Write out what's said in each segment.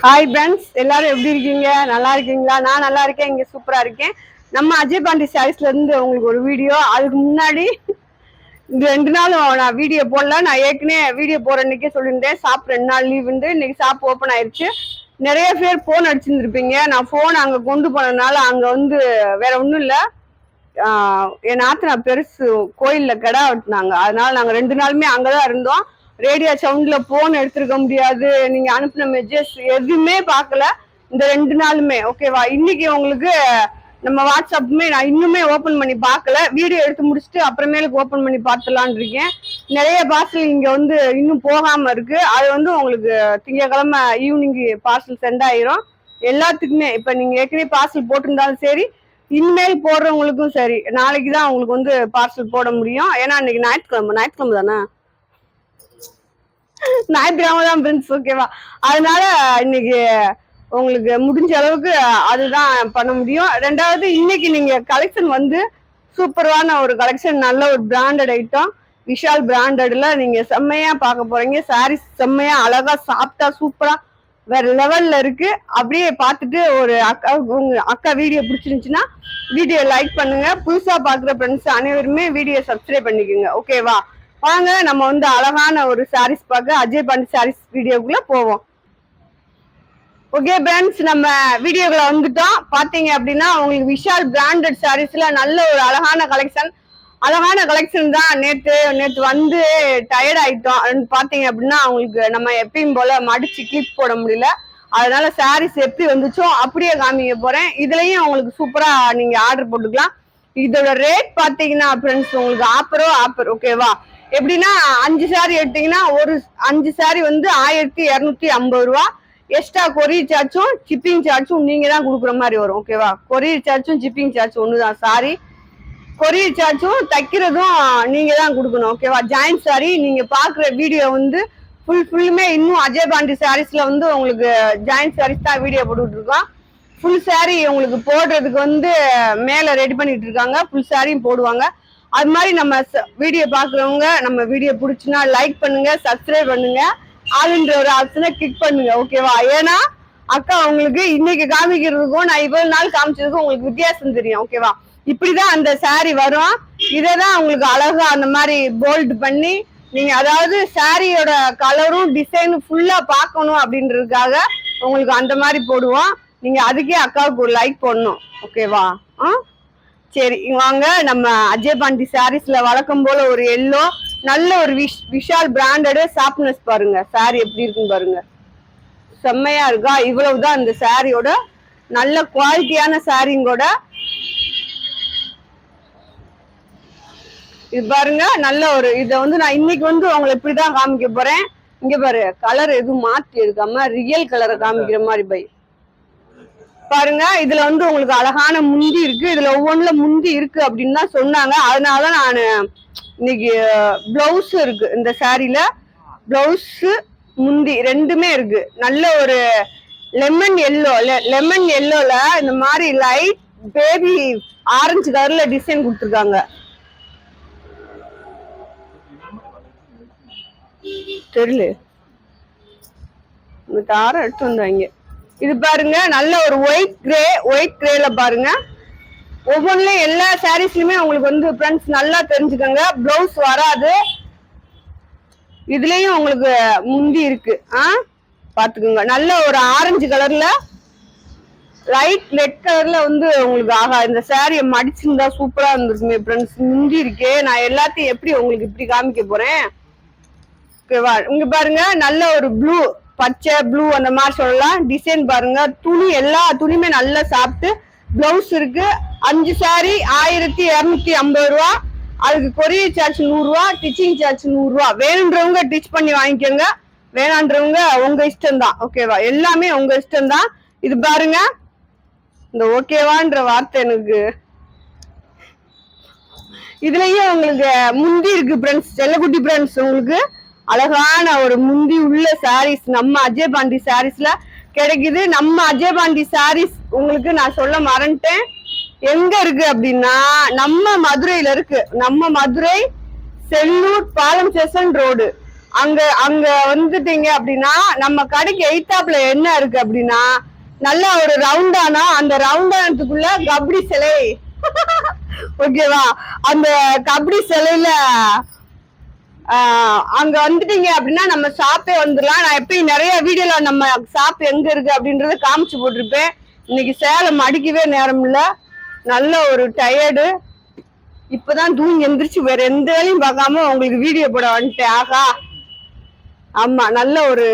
Hi friends, எல்லாரும் எப்படி இருக்கீங்க? நல்லா இருக்கீங்களா? நான் நல்லா இருக்கேன், இங்க சூப்பரா இருக்கேன். நம்ம அஜய் பாண்டி சாரீஸ்ல இருந்து உங்களுக்கு ஒரு வீடியோ. அதுக்கு முன்னாடி இந்த 2 நாளும் நான் வீடியோ போடல. நான் ஏற்கனவே வீடியோ போற அன்னைக்கே சொல்லியிருந்தேன், ஷாப் 2 நாள் லீவ் உண்டு. இன்னைக்கு ஷாப் ஓப்பன் ஆயிடுச்சு. நிறைய பேர் போன் அடிச்சிருந்துருப்பீங்க. நான் போன் அங்க கொண்டு போனதுனால அங்க வந்து வேற ஒண்ணும் இல்ல, என் நாத்தனா பெருசு கோயில்ல கிடா வெட்டினாங்க. அதனால நாங்க 2 நாளுமே அங்கதான் இருந்தோம். ரேடியோ சவுண்ட்ல போன் எடுத்திருக்க முடியாது, நீங்க அனுப்பின மெசேஜ் எதுவுமே பார்க்கல இந்த 2 நாளுமே. ஓகேவா? இன்னைக்கு உங்களுக்கு நம்ம வாட்ஸ்அப்புமே நான் இன்னுமே ஓபன் பண்ணி பார்க்கல. வீடியோ எடுத்து முடிச்சுட்டு அப்புறமேலுக்கு ஓபன் பண்ணி பார்த்துலான் இருக்கேன். நிறைய பார்சல் இங்க வந்து இன்னும் போகாம இருக்கு. அது வந்து உங்களுக்கு திங்கக்கிழமை ஈவினிங் பார்சல் சென்ட் ஆயிரும் எல்லாத்துக்குமே. இப்ப நீங்க ஏற்கனவே பார்சல் போட்டிருந்தாலும் சரி, இனிமேல் போடுறவங்களுக்கும் சரி, நாளைக்கு தான் உங்களுக்கு வந்து பார்சல் போட முடியும். ஏன்னா இன்னைக்கு ஞாயிற்றுக்கிழமை தானே, ஞாயிற்றுக்கிழமை தான் ஃப்ரெண்ட்ஸ். ஓகேவா? அதனால இன்னைக்கு உங்களுக்கு முடிஞ்ச அளவுக்கு அதுதான் பண்ண முடியும். ரெண்டாவது, இன்னைக்கு நீங்க கலெக்ஷன் வந்து சூப்பரான ஒரு கலெக்ஷன், நல்ல ஒரு பிராண்டட் ஐட்டம், விஷால் பிராண்டட்ல நீங்க செம்மையா பார்க்க போறீங்க. சாரீஸ் செம்மையா அழகா சாப்பிட்டா சூப்பரா வேற லெவல்ல இருக்கு. அப்படியே பார்த்துட்டு ஒரு அக்கா வீடியோ பிடிச்சிருந்துச்சுன்னா வீடியோ லைக் பண்ணுங்க. புதுசா பாக்குற ஃப்ரெண்ட்ஸ் அனைவருமே வீடியோ சப்ஸ்கிரைப் பண்ணிக்கோங்க. ஓகேவா? வாங்க நம்ம வந்து அழகான ஒரு சாரீஸ் பார்க்க அஜய் பாண்டி சாரீஸ் வீடியோக்குள்ள போவோம். ஓகே ஃப்ரெண்ட்ஸ், நம்ம வீடியோக்குள்ள வந்துட்டோம். பாத்தீங்க அப்படின்னா உங்களுக்கு விஷால் பிராண்டட் சாரீஸ்ல நல்ல ஒரு அழகான கலெக்ஷன் தான். நேத்து வந்து டயர்ட் ஆயிட்டோம். பாத்தீங்க அப்படின்னா அவங்களுக்கு நம்ம எப்பயும் போல மடிச்சு கிளிப் போட முடியல. அதனால சாரீஸ் எப்படி வந்துச்சோ அப்படியே காமிக்க போறேன். இதுலயும் உங்களுக்கு சூப்பரா நீங்க ஆர்டர் போட்டுக்கலாம். இதோட ரேட் பாத்தீங்கன்னா ஃப்ரெண்ட்ஸ் உங்களுக்கு ஆஃபர். ஓகேவா? எப்படின்னா 5 சாரி எடுத்தீங்கன்னா ஒரு 5 சாரி வந்து 1250 ரூபா. எக்ஸ்ட்ரா கொரியர் சார்ஜும் ஷிப்பிங் சார்ஜும் நீங்க தான் கொடுக்குற மாதிரி வரும். ஓகேவா? கொரியர் சார்ஜும் ஷிப்பிங் சார்ஜ் ஒண்ணுதான். சாரி கொரியர் சார்ஜும் தைக்கிறதும் நீங்க தான் கொடுக்கணும். ஓகேவா? ஜாயின்ட் சாரி நீங்க பாக்குற வீடியோ வந்து ஃபுல்லுமே இன்னும் அஜய் பாண்டி சாரீஸ்ல வந்து உங்களுக்கு ஜாயின்ட் சாரீஸ் தான் வீடியோ போட்டுட்டு இருக்கோம். ஃபுல் சாரி உங்களுக்கு போடுறதுக்கு வந்து மேல ரெடி பண்ணிட்டு இருக்காங்க. ஃபுல் சாரியும் போடுவாங்க. அது மாதிரி நம்ம வீடியோ பாக்குறவங்க நம்ம வீடியோ பிடிச்சுன்னா லைக் பண்ணுங்க, சப்ஸ்கிரைப் பண்ணுங்க, ஆளுன்ற ஒரு ஆப்ஷனை கிளிக் பண்ணுங்க. ஓகேவா? ஏன்னா அக்கா உங்களுக்கு இன்னைக்கு காமிக்கிறதுக்கும் நான் இவ்வளவு நாள் காமிச்சதுக்கும் உங்களுக்கு வித்தியாசம் தெரியும். ஓகேவா? இப்படிதான் அந்த சாரி வரும். இதான் உங்களுக்கு அழகா அந்த மாதிரி போல்ட் பண்ணி நீங்க, அதாவது சாரியோட கலரும் டிசைனும் ஃபுல்லா பார்க்கணும் அப்படின்றதுக்காக உங்களுக்கு அந்த மாதிரி போடுவோம். நீங்க அதுக்கே அக்காவுக்கு ஒரு லைக் போடணும். ஓகேவா? சரி வாங்க, நம்ம அஜய் பாண்டி சாரீஸ்ல வழக்கம் போல ஒரு எல்லோ நல்ல ஒரு விஷால் பிராண்டட் சாப்ட்னஸ் பாருங்க. சாரி எப்படி இருக்குன்னு பாருங்க, செம்மையா இருக்கா? இவ்வளவுதான் இந்த சாரியோட நல்ல குவாலிட்டியான சாரிங்கோட. இது பாருங்க, நல்ல ஒரு இதை வந்து நான் இன்னைக்கு வந்து உங்களை இப்படிதான் காமிக்க போறேன். இங்க பாரு, கலர் எதுவும் மாத்தி எடுக்காம ரியல் கலரை காமிக்கிற மாதிரி பை பாருங்க. இதுல வந்து உங்களுக்கு அழகான முந்தி இருக்கு. இதுல ஒவ்வொன்றுல முந்தி இருக்கு அப்படின்னு தான் சொன்னாங்க. அதனாலதான் நான் இன்னைக்கு பிளவுஸ் இருக்கு இந்த சாரில. பிளவுஸ் முந்தி ரெண்டுமே இருக்கு. நல்ல ஒரு லெமன் எல்லோல இந்த மாதிரி லைட் பேபி ஆரஞ்சு கலர்ல டிசைன் கொடுத்துருக்காங்க. தெரியல, தார எடுத்து வந்தாங்க. இது பாருங்க, நல்ல ஒரு ஒயிட் கிரேல பாருங்க. ஒவ்வொன்றுலயும் எல்லா சாரீஸ்லயுமே உங்களுக்கு வந்து ஃப்ரெண்ட்ஸ் நல்லா தெரிஞ்சுக்கோங்க, பிளவுஸ் வராது. இதுலயும் உங்களுக்கு முந்தி இருக்கு, பாத்துக்கோங்க. நல்ல ஒரு ஆரஞ்சு கலர்ல லைட் ரெட் கலர்ல வந்து உங்களுக்கு ஆகா இந்த சாரியை மடிச்சிருந்தா சூப்பரா இருந்திருக்குமே ஃப்ரெண்ட்ஸ். முந்தி இருக்கே, நான் எல்லாத்தையும் எப்படி உங்களுக்கு இப்படி காமிக்க போறேன். ஓகேவா? இங்க பாருங்க, நல்ல ஒரு ப்ளூ, பச்சை ப்ளூ அந்த மாதிரி சொல்லலாம். டிசைன் பாருங்க, துணி எல்லா துணியுமே நல்லா சாப்பிட்டு. பிளவுஸ் இருக்கு. 5 சாரி 1250 ரூபா. அதுக்கு கொரியர் சார்ஜ் 100 ரூபா, டிச்சிங் சார்ஜ் 100 ரூபா. வேணுன்றவங்க டிச் பண்ணி வாங்கிக்கோங்க, வேணான்றவங்க உங்க இஷ்டம் தான். ஓகேவா? எல்லாமே உங்க இஷ்டம் தான். இது பாருங்க, இந்த ஓகேவான்ற வார்த்தை எனக்கு இதுலயும் உங்களுக்கு முந்தி இருக்கு ஃப்ரெண்ட்ஸ். செல்லக்குட்டி ஃப்ரெண்ட்ஸ், உங்களுக்கு அழகான ஒரு முந்தி உள்ள சாரீஸ் நம்ம அஜய் பாண்டி சாரீஸ்ல கிடைக்குது. நம்ம அஜய் பாண்டி சாரீஸ் உங்களுக்கு நான் சொல்ல மறந்துட்டேன், எங்க இருக்கு அப்படின்னா நம்ம மதுரையில இருக்கு. நம்ம மதுரை செல்லூர் பாலம் ஸ்டேஷன் ரோடு அங்க அங்க வந்துட்டீங்க அப்படின்னா நம்ம கடைக்கு எய்தாப்ல என்ன இருக்கு அப்படின்னா நல்ல ஒரு ரவுண்டானா, அந்த ரவுண்டானத்துக்குள்ள கபடி சிலை ஓகேவா, அந்த கபடி சிலையில அங்க வந்துட்டீங்க அப்படின்னா நம்ம ஷாப்பே வந்துடலாம். நான் எப்பயும் நிறைய வீடியோல நம்ம ஷாப் எங்க இருக்கு அப்படின்றத காமிச்சு போட்டிருப்பேன். இன்னைக்கு சேலம் அடிக்கவே நேரம் இல்ல, நல்ல ஒரு டயர்டு, இப்பதான் தூங்கி எந்திரிச்சு வேற எந்த வேலையும் பார்க்காம உங்களுக்கு வீடியோ போட வந்துட்டேன். ஆகா, ஆமா, நல்ல ஒரு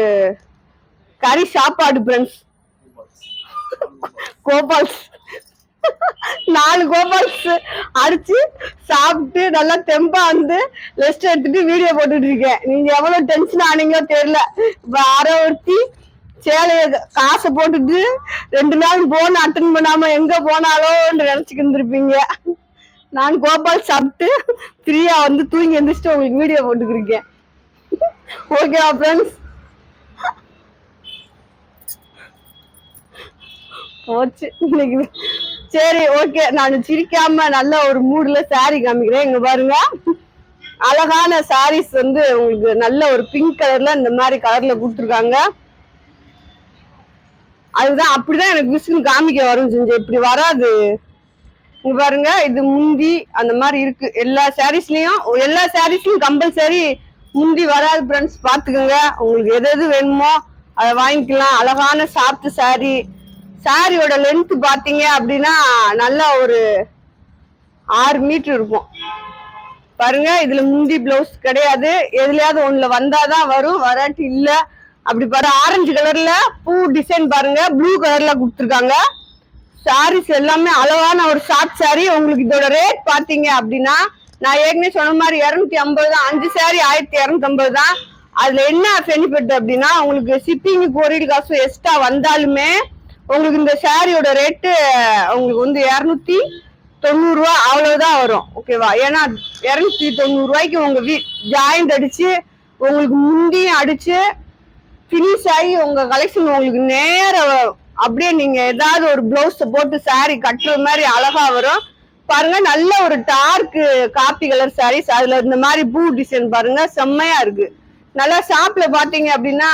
கறி சாப்பாடு ஃப்ரெண்ட்ஸ். கோபால்ஸ் 4 கோபால்ஸ் அடிச்சு சாப்பிட்டு நல்லா தெம்பா வந்து ரெஸ்ட் எடுத்துட்டு வீடியோ போட்டுட்டு இருக்கேன். நீங்க எவ்வளவு டென்ஷன் ஆனீங்களோ தெரியல. அரை ஒருத்தி சேலைய காசை போட்டுட்டு 2 நாள் போன் அட்டன் பண்ணாம எங்க போனாலும் நினைச்சுக்கிட்டு இருந்திருப்பீங்க. நான் கோபால் சாப்பிட்டு ஃப்ரீயா வந்து தூங்கி எந்திரிச்சிட்டு உங்களுக்கு வீடியோ போட்டுக்கிருக்கேன். ஓகேவா ஃப்ரெண்ட்ஸ்? போச்சு இன்னைக்கு. சரி, ஓகே, நான் சிரிக்காம நல்ல ஒரு மூடுல சாரி காமிக்கிறேன். இங்க பாருங்க, அழகான சாரீஸ் வந்து உங்களுக்கு நல்ல ஒரு பிங்க் கலர்ல இந்த மாதிரி கலர்ல கொடுத்துருக்காங்க. அதுதான் அப்படிதான் எனக்கு விசுன்னு காமிக்க வரும் செஞ்சு, இப்படி வராது. இங்க பாருங்க, இது முந்தி அந்த மாதிரி இருக்கு. எல்லா சாரீஸ்லயும் கம்பல்சரி முந்தி வராது ஃப்ரெண்ட்ஸ், பாத்துக்கோங்க. உங்களுக்கு எது எது வேணுமோ அதை வாங்கிக்கலாம். அழகான சாஃப்ட் சாரி. சாரியோட லென்த் பாத்தீங்க அப்படின்னா நல்லா ஒரு 6 மீட்டர் இருக்கும். பாருங்க, இதுல முந்தி பிளவுஸ் கிடையாது. எதுலயாவது ஒண்ணுல வந்தாதான் வரும், வராட்டி இல்ல. அப்படி பாரு, ஆரஞ்சு கலர்ல பூ டிசைன் பாருங்க, ப்ளூ கலர்ல கொடுத்துருக்காங்க. சாரீஸ் எல்லாமே அழகான ஒரு ஷார்ட் சாரி. உங்களுக்கு இதோட ரேட் பாத்தீங்க அப்படின்னா நான் ஏற்கனவே சொன்ன மாதிரி 250 தான். 5 சாரி 1250 தான். அதுல என்ன பெனிஃபிட் அப்படின்னா உங்களுக்கு ஷிப்பிங் கொரியர் காசு எக்ஸ்ட்ரா வந்தாலுமே உங்களுக்கு இந்த சாரியோட ரேட்டு உங்களுக்கு வந்து 290 ரூபா அவ்வளவுதான் வரும். ஓகேவா? ஏன்னா 290 ரூபாய்க்கு உங்க ஜாயிண்ட் அடிச்சு உங்களுக்கு முந்தியும் அடிச்சு பினிஷ் ஆகி உங்க கலெக்ஷன் உங்களுக்கு நேர அப்படியே நீங்க ஏதாவது ஒரு பிளவுஸ் போட்டு சாரி கட்டுற மாதிரி அழகா வரும். பாருங்க, நல்ல ஒரு டார்க் காப்பி கலர் சாரீஸ். அதுல இந்த மாதிரி பூ டிசைன் பாருங்க, செம்மையா இருக்கு. நல்லா ஷாப்ல பாத்தீங்க அப்படின்னா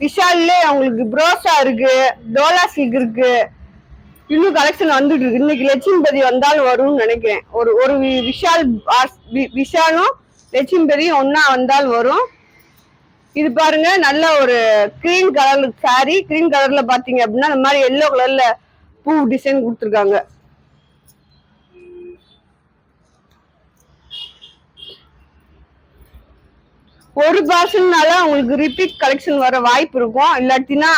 விஷால்ல உங்களுக்கு ப்ரோசா இருக்கு, டோலா சில்க் இருக்கு, இன்னும் கலெக்ஷன் வந்துட்டு இருக்கு. இன்னைக்கு லட்சுமிபதி வந்தாலும் வரும்னு நினைக்கிறேன். ஒரு விஷாலும் லட்சுமிபதியும் ஒன்னா வந்தாலும் வரும். இது பாருங்க, நல்ல ஒரு கிரீன் கலர் சாரி. கிரீன் கலர்ல பாத்தீங்க அப்படின்னா இந்த மாதிரி எல்லோ கலர்ல பூ டிசைன் கொடுத்துருக்காங்க. ஒரு பார்சல்னால உங்களுக்கு ரிப்பீட் கலெக்ஷன் வர வாய்ப்பு இருக்கும். இல்லாட்டினா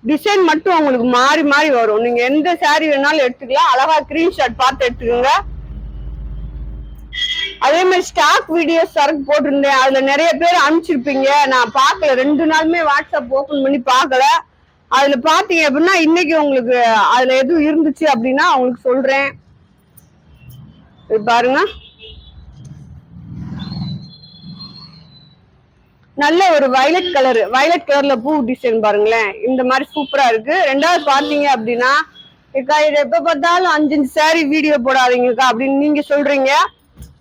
டிசைன் மட்டும் உங்களுக்கு மாறி மாறி வரும். நீங்க எந்த சாரி வேணாலும் எடுத்துக்கலாம். அழகா ஸ்கிரீன்ஷாட் பார்த்து எடுத்துக்கோங்க. அதே மாதிரி ஸ்டாக் வீடியோஸ் சரக்கு போட்டிருந்தேன், அதுல நிறைய பேர் அனுப்பிச்சிருப்பீங்க. நான் பார்க்கல, 2 நாளுமே வாட்ஸ்அப் ஓபன் பண்ணி பார்க்கல. அதுல பாத்தீங்க அப்படின்னா இன்னைக்கு உங்களுக்கு அதுல எதுவும் இருந்துச்சு அப்படின்னா உங்களுக்கு சொல்றேன். இது பாருங்க, நல்ல ஒரு வயலட் கலர்ல பூ டிசைன் பாருங்களேன், இந்த மாதிரி சூப்பரா இருக்கு. ரெண்டாவது பாத்தீங்க அப்படின்னா இது எப்ப பார்த்தாலும் 5 சாரி வீடியோ போடாதீங்கக்கா அப்படின்னு நீங்க சொல்றீங்க.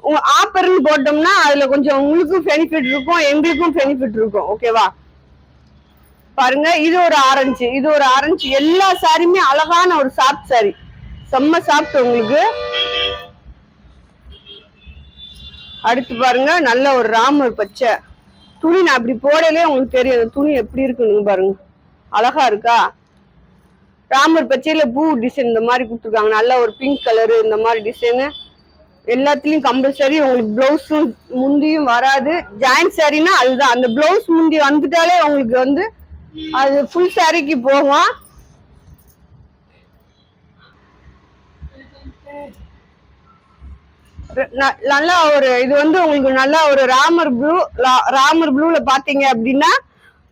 உங்க ஆப்பர்னு போட்டோம்னா அதுல கொஞ்சம் உங்களுக்கும் பெனிஃபிட் இருக்கும், எங்களுக்கும் பெனிஃபிட் இருக்கும். ஓகேவா? பாருங்க, இது ஒரு ஆரஞ்சு. எல்லா சாரியுமே அழகான ஒரு சாஃப்ட் சாரி, செம்ம சாஃப்ட் உங்களுக்கு. அடுத்து பாருங்க, நல்ல ஒரு ராமர் பச்சை துணி. நான் அப்படி போடலே உங்களுக்கு தெரியும் அந்த துணி எப்படி இருக்குன்னு. பாருங்க, அழகா இருக்கா? ராமர் பச்சையில பூ டிசைன் இந்த மாதிரி கொடுத்துருக்காங்க. நல்ல ஒரு பிங்க் கலரு இந்த மாதிரி டிசைனு. எல்லாத்துலயும் கம்பல்சரி உங்களுக்கு பிளவுஸும் முந்தியும் வராது. ஜாயிண்ட் சாரின்னா அதுதான், அந்த பிளவுஸ் முந்தி வந்துட்டாலே உங்களுக்கு வந்து அது ஃபுல் சாரிக்கு போகும். நல்லா ஒரு இது வந்து உங்களுக்கு நல்லா ஒரு ராமர் ப்ளூல பாத்தீங்க அப்படின்னா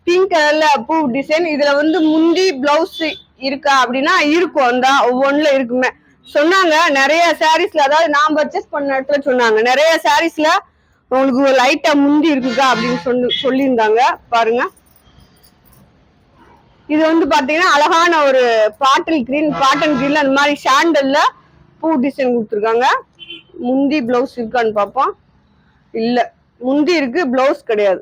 பிங்க் கலர்ல பூ டிசைன். இதுல வந்து முந்தி பிளவுஸ் இருக்கா அப்படின்னா இருக்கும், அந்த ஒவ்வொன்றுல இருக்குமே சொன்னாங்க. நிறைய சாரீஸ்ல, அதாவது நான் பர்ச்சேஸ் பண்ண இடத்துல சொன்னாங்க, நிறைய சாரீஸ்ல உங்களுக்கு லைட்டா முந்தி இருக்குக்கா அப்படின்னு சொல்லியிருந்தாங்க. பாருங்க, இது வந்து பாத்தீங்கன்னா அழகான ஒரு பாட்டன் கிரீன்ல அந்த மாதிரி சாண்டல்ல பூ டிசைன் கொடுத்துருக்காங்க. முந்தி பிளவுஸ் இருக்கான்னு பாப்போம். இல்ல, முந்தி இருக்கு, பிளவுஸ் கிடையாது.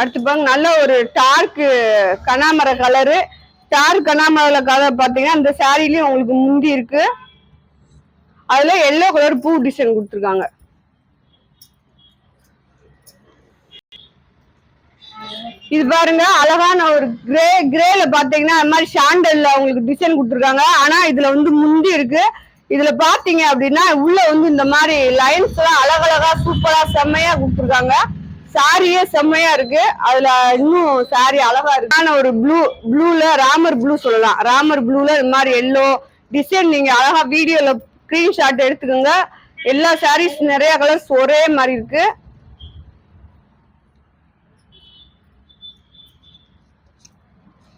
அடுத்து பாருங்க, நல்ல ஒரு டார்க் கனாமர கலரு. டார்க் கனாமர கலர் பாத்தீங்கன்னா இந்த சாரிலயும் உங்களுக்கு முந்தி இருக்கு. அதுல எல்லோ கலர் பூ டிசைன் கொடுத்துருக்காங்க. இது பாருங்க, அழகான ஒரு கிரேல பாத்தீங்கன்னா அது மாதிரி சாண்டல்ல உங்களுக்கு டிசைன் கொடுத்துருக்காங்க. ஆனா இதுல வந்து முந்தி இருக்கு. இதுல பாத்தீங்க அப்படின்னா உள்ள வந்து இந்த மாதிரி லைன்ஸ் எல்லாம் அழகழகா சூப்பரா செம்மையா கொடுத்துருக்காங்க. சாரியே செம்மையா இருக்கு. அதுல இன்னும் சாரி அழகா இருக்கு. ஒரு ப்ளூல ராமர் ப்ளூ சொல்லலாம். ராமர் ப்ளூல இந்த மாதிரி எல்லோ டிசைன் நீங்க அழகா வீடியோல ஸ்கிரீன்ஷாட் எடுத்துக்கோங்க. எல்லா சாரீஸ் நிறைய கலர்ஸ் ஒரே மாதிரி இருக்கு.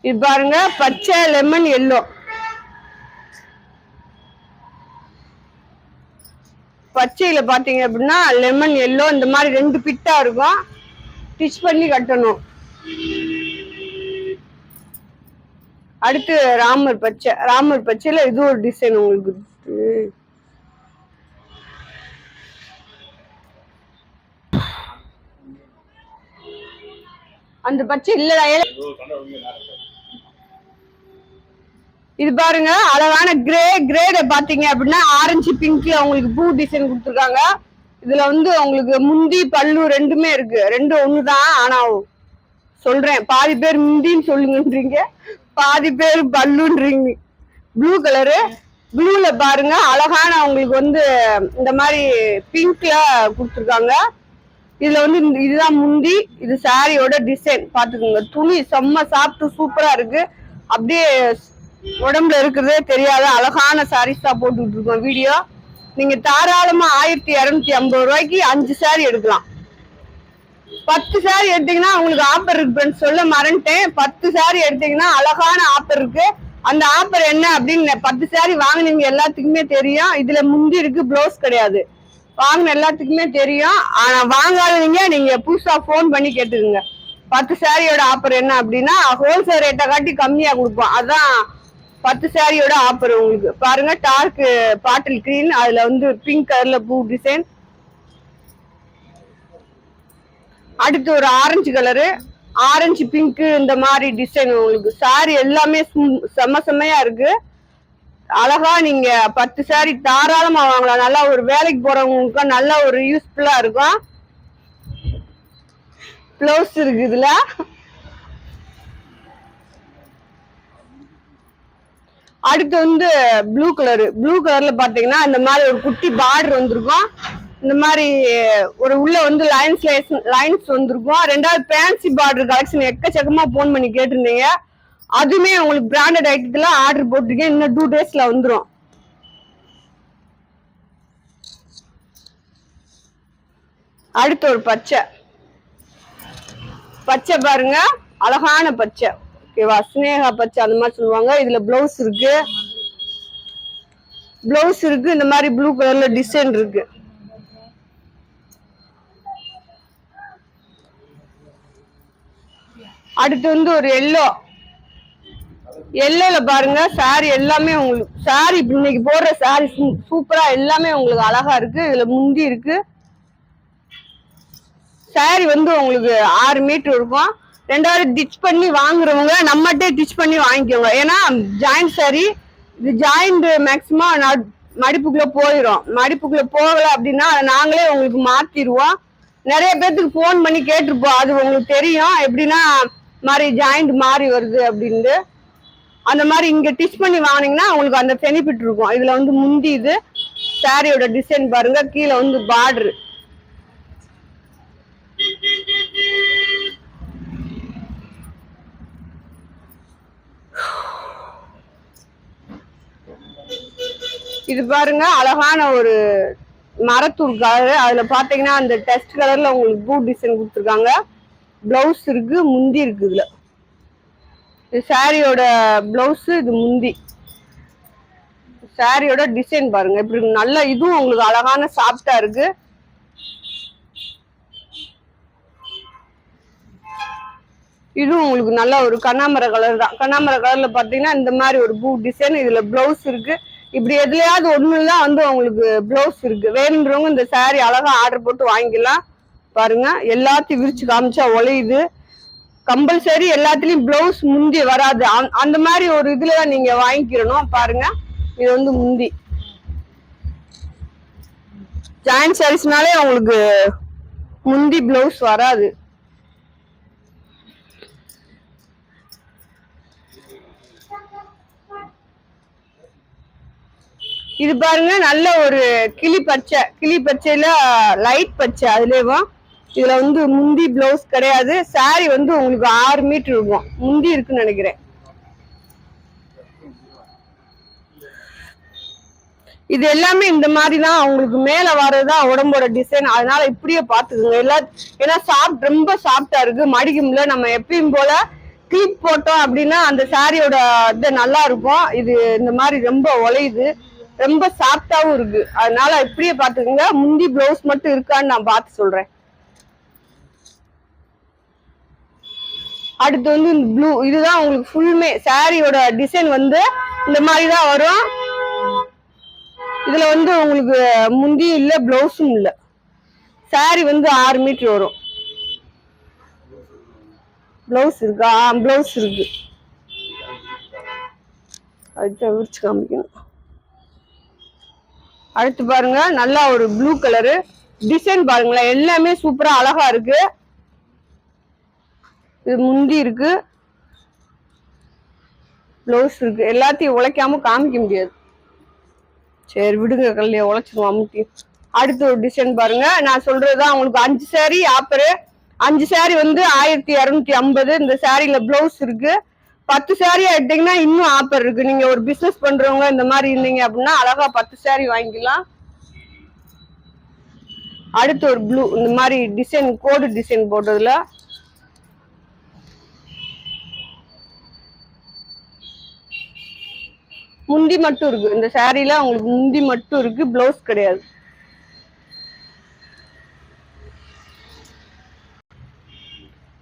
இது பாருங்க, பச்சை லெமன் எல்லோ. பச்சையில பாத்தீங்க அப்படின்னா லெமன் எல்லோ இந்த மாதிரி 2 பிட்டா இருக்கும். ஸ்டிச் பண்ணி கட்டணும். அடுத்து ராமர் பச்சை. ராமர் பச்சையில இது ஒரு டிசைன் உங்களுக்கு. அந்த பச்சை இல்ல. இது பாருங்க, அழகான கிரேட பாத்தீங்க அப்படின்னா ஆரஞ்சு பிங்க்ல உங்களுக்கு பூ டிசைன் கொடுத்துருக்காங்க. இதுல வந்து உங்களுக்கு முந்தி பல்லு ரெண்டுமே இருக்கு. ரெண்டும் ஒண்ணுதான். ஆனா சொல்றேன், பாதி பேர் முந்தின்னு சொல்லுங்கன்றீங்க, பாதி பேர் பல்லுன்றீங்க. Blue colour. ப்ளூல பாருங்க அழகான உங்களுக்கு வந்து இந்த மாதிரி பிங்க்ல கொடுத்துருக்காங்க. இதுல வந்து இதுதான் முந்தி. இது சாரியோட டிசைன் பாத்துக்கோங்க. துணி செம்ம சாப்பிட்டு சூப்பரா இருக்கு. அப்படியே உடம்புல இருக்கிறதே தெரியாத அழகான சாரீஸ் தான் போட்டுட்டு இருக்கோம் வீடியோ. நீங்க தாராளமா 1250 ரூபாய்க்கு 5 சாரி எடுக்கலாம். 10 சாரி எடுத்தீங்கன்னா உங்களுக்கு ஆஃபர் இருக்கு. சொல்ல மறந்துட்டேன். 10 சாரி எடுத்தீங்கன்னா அழகான ஆஃபர் இருக்கு. அந்த ஆஃபர் என்ன அப்படின்னு 10 சாரி வாங்கினீங்க எல்லாத்துக்குமே தெரியும். இதுல முந்தி இருக்கு, பிளவுஸ் கிடையாது. வாங்கின எல்லாத்துக்குமே தெரியும். ஆனா வாங்காதவங்க நீங்க புதுசா போன் பண்ணி கேட்டுக்குங்க. 10 சாரியோட ஆஃபர் என்ன அப்படின்னா ஹோல்சேல் ரேட்டை காட்டி கம்மியா கொடுப்போம். அதான் 10 சாரியோட ஆஃபர். உங்களுக்கு பாருங்க, டார்க் பாட்டில் கிரீன், அதுல வந்து பிங்க் கலர்ல பூ டிசைன். அடுத்து ஒரு ஆரஞ்சு கலரு, ஆரஞ்சு பிங்க் இந்த மாதிரி டிசைன். உங்களுக்கு சாரி எல்லாமே செம்மையா இருக்கு. அழகா நீங்க 10 சாரி தாராளமா வாங்கலாம். நல்லா ஒரு வேலைக்கு போறவங்களுக்கு நல்ல ஒரு யூஸ்ஃபுல்லா இருக்கும். பிளவுஸ் இருக்கு இதுல. அடுத்து வந்து ப்ளூ கலரு. ப்ளூ கலர்ல பாத்தீங்கன்னா இந்த மாதிரி ஒரு குட்டி பார்டர் வந்திருக்கும். இந்த மாதிரி ஒரு உள்ள வந்து லைன்ஸ் வந்திருக்கும். ரெண்டாவது ஃபேன்சி பார்டர் கலெக்ஷன் எக்கச்சக்கமா போன் பண்ணி கேட்டிருந்தீங்க. அதுமே உங்களுக்கு பிராண்டட் ஐட்டத்துல ஆர்டர் போட்டிருக்கேன். இன்னும் 2 டேஸ்ல வந்துடும். அடுத்து ஒரு பச்சை. பச்சை பாருங்க, அழகான பச்சை. ஓகேவா, ஸ்னேகா பச்சை அந்த மாதிரி சொல்லுவாங்க. இதுல பிளவுஸ் இருக்கு. பிளவுஸ் இருக்கு. இந்த மாதிரி ப்ளூ கலர்ல டிசைன் இருக்கு. அடுத்து வந்து ஒரு எல்லோ. எல்லோல பாருங்க, சாரி எல்லாமே உங்களுக்கு சாரி இன்னைக்கு போடுற சாரி சூப்பரா எல்லாமே உங்களுக்கு அழகா இருக்கு. இதுல முந்தி இருக்கு. சாரி வந்து உங்களுக்கு 6 மீட்டர் இருக்கும். ரெண்டாவது டிச் பண்ணி வாங்குறவங்க நம்மகிட்டே டிச் பண்ணி வாங்கிக்கோங்க. ஏன்னா ஜாயிண்ட் சாரி, இது ஜாயிண்ட் மேக்சிமம் மடிப்புக்குள்ள போயிடும். மடிப்புக்குள்ள போகல அப்படின்னா அதை நாங்களே உங்களுக்கு மாத்திடுவோம். நிறைய பேர்த்துக்கு போன் பண்ணி கேட்டிருப்போம். அது உங்களுக்கு தெரியும் எப்படின்னா மாதிரி ஜாயிண்ட் மாறி வருது அப்படின்ட்டு. அந்த மாதிரி இங்க டிச் பண்ணி வாங்கினீங்கன்னா உங்களுக்கு அந்த பெனிஃபிட் இருக்கும். இதுல வந்து முந்தி இது சாரியோட டிசைன் பாருங்க. கீழே வந்து பார்டர். இது பாருங்க, அழகான ஒரு மரத்தூர் கலர். அதுல பாத்தீங்கன்னா அந்த டெஸ்ட் கலர்ல உங்களுக்கு பூ டிசைன் கொடுத்துருக்காங்க. பிளவுஸ் இருக்கு, முந்தி இருக்கு. இதுல இது சாரியோட பிளவுஸ், இது முந்தி. சாரியோட டிசைன் பாருங்க இப்படி நல்ல. இதுவும் உங்களுக்கு அழகான சாஃப்டா இருக்கு. இதுவும் உங்களுக்கு நல்ல ஒரு கண்ணாமர கலர் தான். கண்ணாமர கலர்ல பாத்தீங்கன்னா இந்த மாதிரி ஒரு பூ டிசைன். இதுல பிளவுஸ் இருக்கு. இப்படி எதுலயாவது ஒண்ணுதான் வந்து உங்களுக்கு பிளவுஸ் இருக்கு. வேணுன்றவங்க இந்த saree அழகா ஆர்டர் போட்டு வாங்கிக்கலாம். பாருங்க எல்லாத்தையும் விரிச்சு காமிச்சா ஒளையுது. கம்பல்சரி எல்லாத்துலயும் பிளவுஸ் முந்தி வராது. அந்த மாதிரி ஒரு இதுலதான் நீங்க வாங்கிக்கிறணும். பாருங்க இது வந்து முந்தி ஜாயின் சாரீஸ்னாலே உங்களுக்கு முந்தி பிளவுஸ் வராது. இது பாருங்க நல்ல ஒரு கிளி பச்சையில லைட் பச்சை. அதுலயும் இதுல வந்து முந்தி பிளவுஸ் கிடையாது. சாரி வந்து உங்களுக்கு 6 மீட்டர் இருக்கும். முந்தி இருக்குன்னு நினைக்கிறேன். இது எல்லாமே இந்த மாதிரிதான் உங்களுக்கு மேல வர்றதுதான் உடம்போட டிசைன். அதனால இப்படியே பாத்துக்கோங்க. ஏன்னா ரொம்ப சாஃப்டா இருக்கு, மடிக்கும்ல. நம்ம எப்பயும் போல கிளிப் போட்டோம் அப்படின்னா அந்த சாரியோட இது நல்லா இருக்கும். இது இந்த மாதிரி ரொம்ப உழையுது, ரொம்ப சாஃப்டாவும் இருக்கு. அதனால இப்படியே பாத்துக்கோங்க. முந்தி பிளவுஸ் மட்டும் இருக்கான்னு நான் பார்த்து சொல்றேன். அடுத்து வந்து இந்த ப்ளூ, இதுதான் உங்களுக்கு ஃபுல்லுமே சாரியோட டிசைன் வந்து இந்த மாதிரிதான் வரும். இதுல வந்து உங்களுக்கு முந்தி இல்ல பிளவுஸும் இல்ல. சாரி வந்து 6 மீட்டர் வரும். பிளவுஸ் இருக்கா? பிளவுஸ் இருக்கு. அதுதான் விரிச்சு காமிக்கணும். அடுத்து பாருங்க நல்லா ஒரு ப்ளூ கலரு டிசைன் பாருங்களேன். எல்லாமே சூப்பரா அழகா இருக்கு. இது முந்தி இருக்கு, பிளவுஸ் இருக்கு. எல்லாத்தையும் உழைக்காம காமிக்க முடியாது. சரி விடுங்க, கல்லைய உழைச்சிருவோம் அமுட்டி. அடுத்து ஒரு டிசைன் பாருங்க. நான் சொல்றதுதான் உங்களுக்கு 5 சாரி ஆப்பரு. 5 சாரி வந்து 1250. இந்த சாரியில பிளவுஸ் இருக்கு. 10 சாரி எடுத்தீங்கன்னா இன்னும் ஆப்பர் இருக்கு. நீங்க ஒரு பிசினஸ் பண்றவங்க இந்த மாதிரி இருந்தீங்க அப்படின்னா அழகா 10 சாரி வாங்கிக்கலாம். அடுத்து ஒரு ப்ளூ, இந்த மாதிரி டிசைன் கோடு டிசைன் போட்டதுல முந்தி மட்டும் இருக்கு. இந்த சாரியில உங்களுக்கு முந்தி மட்டும் இருக்கு, பிளவுஸ் கிடையாது.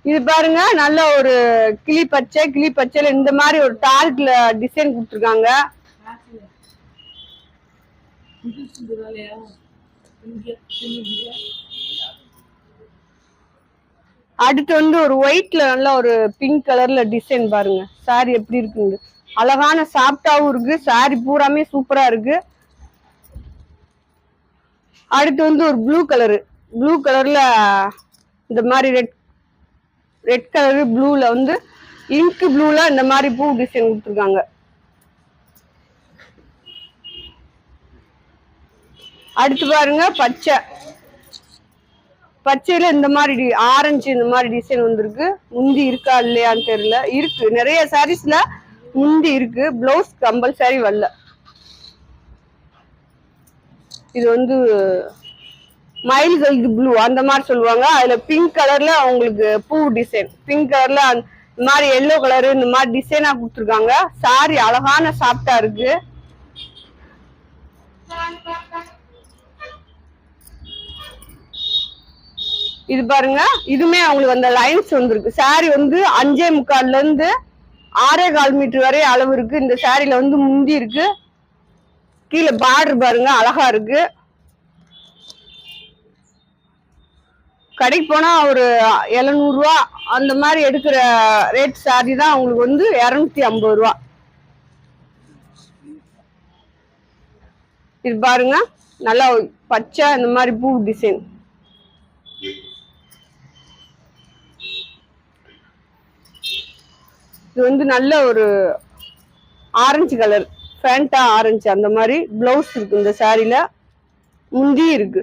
இது பாருங்க நல்ல ஒரு கிளி பச்சையில இந்த மாதிரி ஒரு டார்க்ல டிசைன் கொடுத்துருக்காங்க. அடுத்து வந்து ஒரு ஒயிட்ல நல்ல ஒரு பிங்க் கலர்ல டிசைன் பாருங்க. சாரி எப்படி இருக்குங்க, அழகான சாஃப்டாவும் இருக்கு. சாரி பூராமே சூப்பரா இருக்கு. அடுத்து வந்து ஒரு ப்ளூ கலர்ல இந்த மாதிரி ரெட் கலரு ப்ளூல வந்து இங்க் ப்ளூல இந்த மாதிரி பூ டிசைன் கொடுத்துருக்காங்க. அடுத்து பாருங்க பச்சையில இந்த மாதிரி ஆரஞ்சு இந்த மாதிரி டிசைன் வந்திருக்கு. முந்தி இருக்கா இல்லையான்னு தெரியல. இருக்கு, நிறைய சாரீஸ்ல முந்தி இருக்கு, பிளவுஸ் கம்பல்சரி வரல. இது வந்து மயில் ப்ளூ அந்த மாதிரி சொல்லுவாங்க. அதுல பிங்க் கலர்ல உங்களுக்கு பூ டிசைன், பிங்க் கலர்ல இந்த மாதிரி எல்லோ கலரு இந்த மாதிரி டிசைனா கொடுத்துருக்காங்க. சாரி அழகான சாஃப்டா இருக்கு. இது பாருங்க, இதுமே அவங்களுக்கு அந்த லைன்ஸ் வந்துருக்கு. சாரி வந்து 5.25 இருந்து 6.25 மீட்டர் வரை அளவு இருக்கு. இந்த சாரியில வந்து முந்தி இருக்கு. கீழே பார்டர் பாருங்க அழகா இருக்கு. கடைக்கு போனா ஒரு 700 ரூபா அந்த மாதிரி எடுக்கிற ரேட் சாரி தான் உங்களுக்கு வந்து 250 ரூபா. இது பாருங்க நல்லா பச்சை இந்த மாதிரி பூ டிசைன். இது வந்து நல்ல ஒரு ஆரஞ்சு கலர், ஃபேண்டா ஆரஞ்சு அந்த மாதிரி பிளவுஸ் இருக்கு. இந்த சாரியில முந்தி இருக்கு.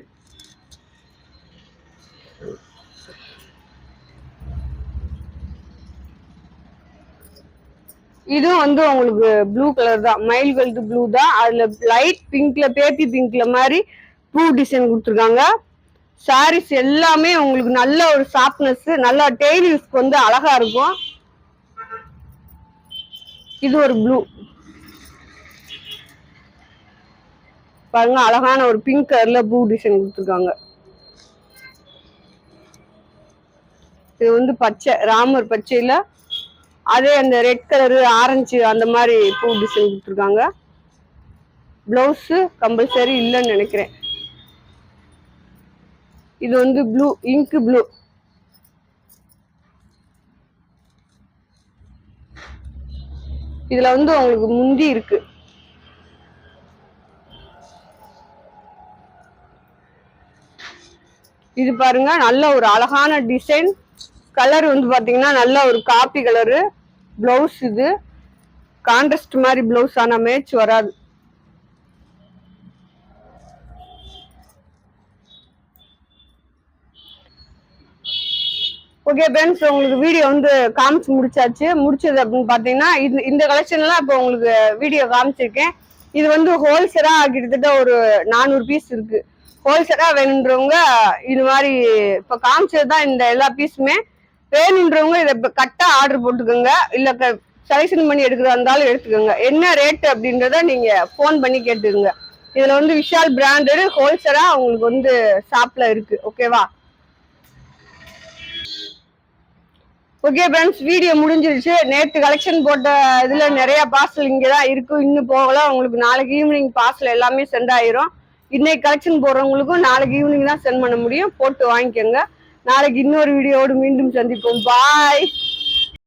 இதுவும் வந்து உங்களுக்கு ப்ளூ கலர் தான், மயில் கலர் ப்ளூ தான். அதுல லைட் பிங்க்ல, பேபி பிங்க்ல மாதிரி பூ டிசைன் கொடுத்துருக்காங்க. சாரீஸ் எல்லாமே உங்களுக்கு நல்ல ஒரு சாஃப்ட்னஸ், நல்லா டெய்லி யூஸ்க்கு வந்து அழகா இருக்கும். இது ஒரு ப்ளூ பாருங்க, அழகான ஒரு பிங்க் கலர்ல பூ டிசைன் கொடுத்துருக்காங்க. இது வந்து பச்சை, ராமர் பச்சையில அதே அந்த ரெட் கலரு ஆரஞ்சு அந்த மாதிரி பூ டிசைன் கொடுத்துருக்காங்க. பிளவுஸ் கம்பல்சரி இல்லைன்னு நினைக்கிறேன். இது வந்து ப்ளூ, இங்க் ப்ளூ. இதுல வந்து உங்களுக்கு முந்தி இருக்கு. இது பாருங்க, நல்ல ஒரு அழகான டிசைன். கலர் வந்து பாத்தீங்கன்னா நல்ல ஒரு காப்பி கலரு. பிளவுஸ் இது கான்ட்ராஸ்ட் மாதிரி பிளவுஸ், ஆனா மேட்ச் வராது. ஓகே ஃப்ரெண்ட்ஸ், உங்களுக்கு வீடியோ வந்து காமிச்சு முடிச்சாச்சு. முடிச்சது அப்படின்னு பாத்தீங்கன்னா இந்த கலெக்ஷன்லாம் இப்போ உங்களுக்கு வீடியோ காமிச்சிருக்கேன். இது வந்து ஹோல்சேலா கிட்டத்தட்ட ஒரு 400 பீஸ் இருக்கு. ஹோல்சேலா வேணுன்றவங்க இது மாதிரி இப்போ காமிச்சதுதான் இந்த எல்லா பீஸுமே. வேணுன்றவங்க இதை கரெக்டா ஆர்டர் போட்டுக்கோங்க. இல்ல செலக்ஷன் பண்ணி எடுக்கிறதா இருந்தாலும் எடுத்துக்கோங்க. என்ன ரேட் அப்படின்றத நீங்க போன் பண்ணி கேட்டுக்கோங்க. இதுல வந்து விஷால் பிராண்டட் ஹோல்சேலா உங்களுக்கு வந்து ஷாப்ல இருக்கு. ஓகேவா? ஓகே ஃப்ரெண்ட்ஸ், வீடியோ முடிஞ்சிருச்சு. நேற்று கலெக்ஷன் போட்ட இதுல நிறைய பார்சல் இங்கதான் இருக்கு, இன்னும் போகல. உங்களுக்கு நாளைக்கு ஈவினிங் பார்சல் எல்லாமே சென்ட் ஆயிரும். இன்னைக்கு கலெக்ஷன் போடுறவங்களுக்கும் நாளைக்கு ஈவினிங் தான் சென்ட் பண்ண முடியும். போட்டு வாங்கிக்கோங்க. நாளைக்கு இன்னொரு வீடியோவோடு மீண்டும் சந்திப்போம். பாய்.